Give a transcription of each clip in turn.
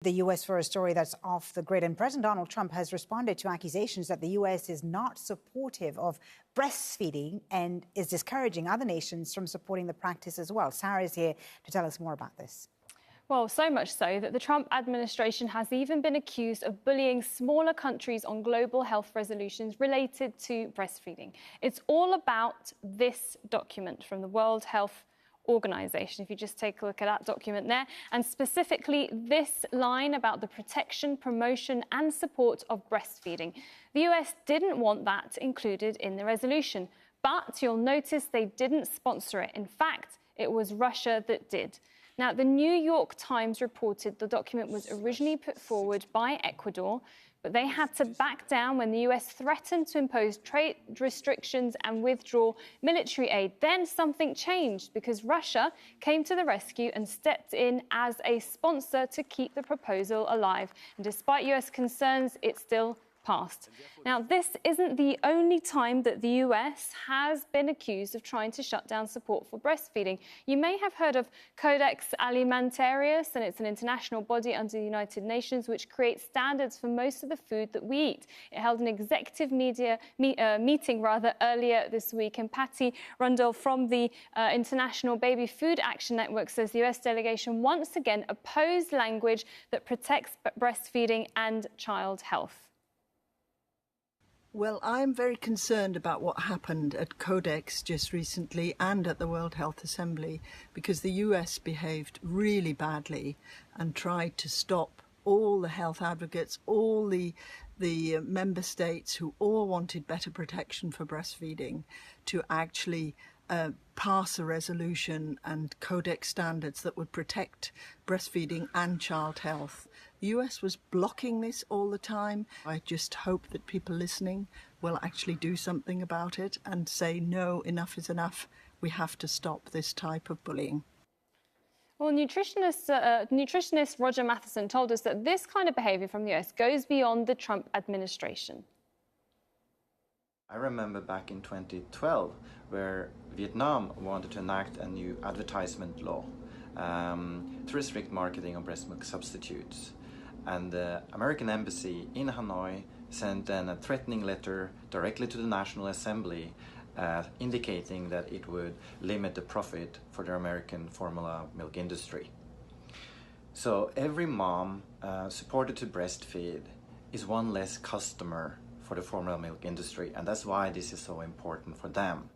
The U.S. for a story that's off the grid. And President Donald Trump has responded to accusations that the U.S. is not supportive of breastfeeding and is discouraging other nations from supporting the practice as well. Sarah is here to tell us more about this. Well, so much so that the Trump administration has even been accused of bullying smaller countries on global health resolutions related to breastfeeding. It's all about this document from the World Health Organization, if you just take a look at that document there, and specifically this line about the protection, promotion and support of breastfeeding. The US didn't want that included in the resolution, but you'll notice they didn't sponsor it. In fact, it was Russia that did. Now, the New York Times reported the document was originally put forward by Ecuador, but they had to back down when the US threatened to impose trade restrictions and withdraw military aid. Then something changed because Russia came to the rescue and stepped in as a sponsor to keep the proposal alive. And despite US concerns, it still passed. Now, this isn't the only time that the US has been accused of trying to shut down support for breastfeeding. You may have heard of Codex Alimentarius, and it's an international body under the United Nations which creates standards for most of the food that we eat. It held an executive meeting earlier this week, and Patty Rundle from the International Baby Food Action Network says the US delegation once again opposed language that protects breastfeeding and child health. Well, I'm very concerned about what happened at Codex just recently and at the World Health Assembly, because the US behaved really badly and tried to stop all the health advocates, all the member states who all wanted better protection for breastfeeding to actually pass a resolution and Codex standards that would protect breastfeeding and child health. The US was blocking this all the time. I just hope that people listening will actually do something about it and say, no, enough is enough. We have to stop this type of bullying. Well, nutritionist Roger Mathisen told us that this kind of behaviour from the US goes beyond the Trump administration. I remember back in 2012 where Vietnam wanted to enact a new advertisement law to restrict marketing of breast milk substitutes. And the American embassy in Hanoi sent then a threatening letter directly to the National Assembly indicating that it would limit the profit for the American formula milk industry. So every mom supported to breastfeed is one less customer for the formula milk industry, and that's why this is so important for them.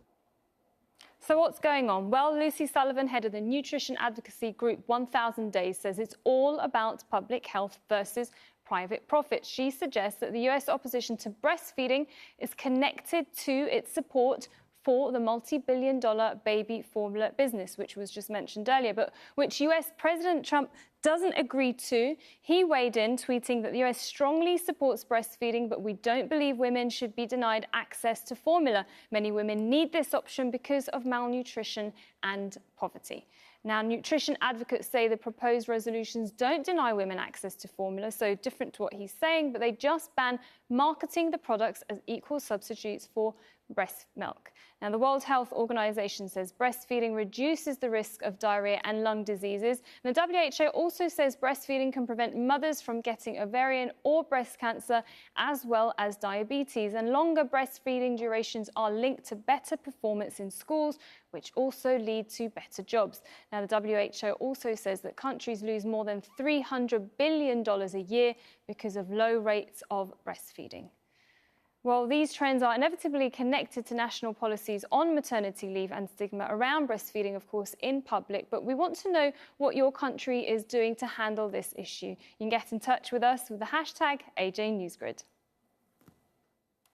So what's going on? Well, Lucy Sullivan, head of the nutrition advocacy group 1000 Days, says it's all about public health versus private profit. She suggests that the US opposition to breastfeeding is connected to its support for the multi-billion-dollar baby formula business, which was just mentioned earlier, but which US President Trump doesn't agree to. He weighed in, tweeting that the US strongly supports breastfeeding, but we don't believe women should be denied access to formula. Many women need this option because of malnutrition and poverty. Now, nutrition advocates say the proposed resolutions don't deny women access to formula, so different to what he's saying, but they just ban marketing the products as equal substitutes for breast milk. Now, the World Health Organization says breastfeeding reduces the risk of diarrhea and lung diseases. And the WHO also says breastfeeding can prevent mothers from getting ovarian or breast cancer, as well as diabetes. And longer breastfeeding durations are linked to better performance in schools, which also lead to better jobs. Now, the WHO also says that countries lose more than $300 billion a year because of low rates of breastfeeding. Well, these trends are inevitably connected to national policies on maternity leave and stigma around breastfeeding, of course, in public. But we want to know what your country is doing to handle this issue. You can get in touch with us with the hashtag AJNewsGrid.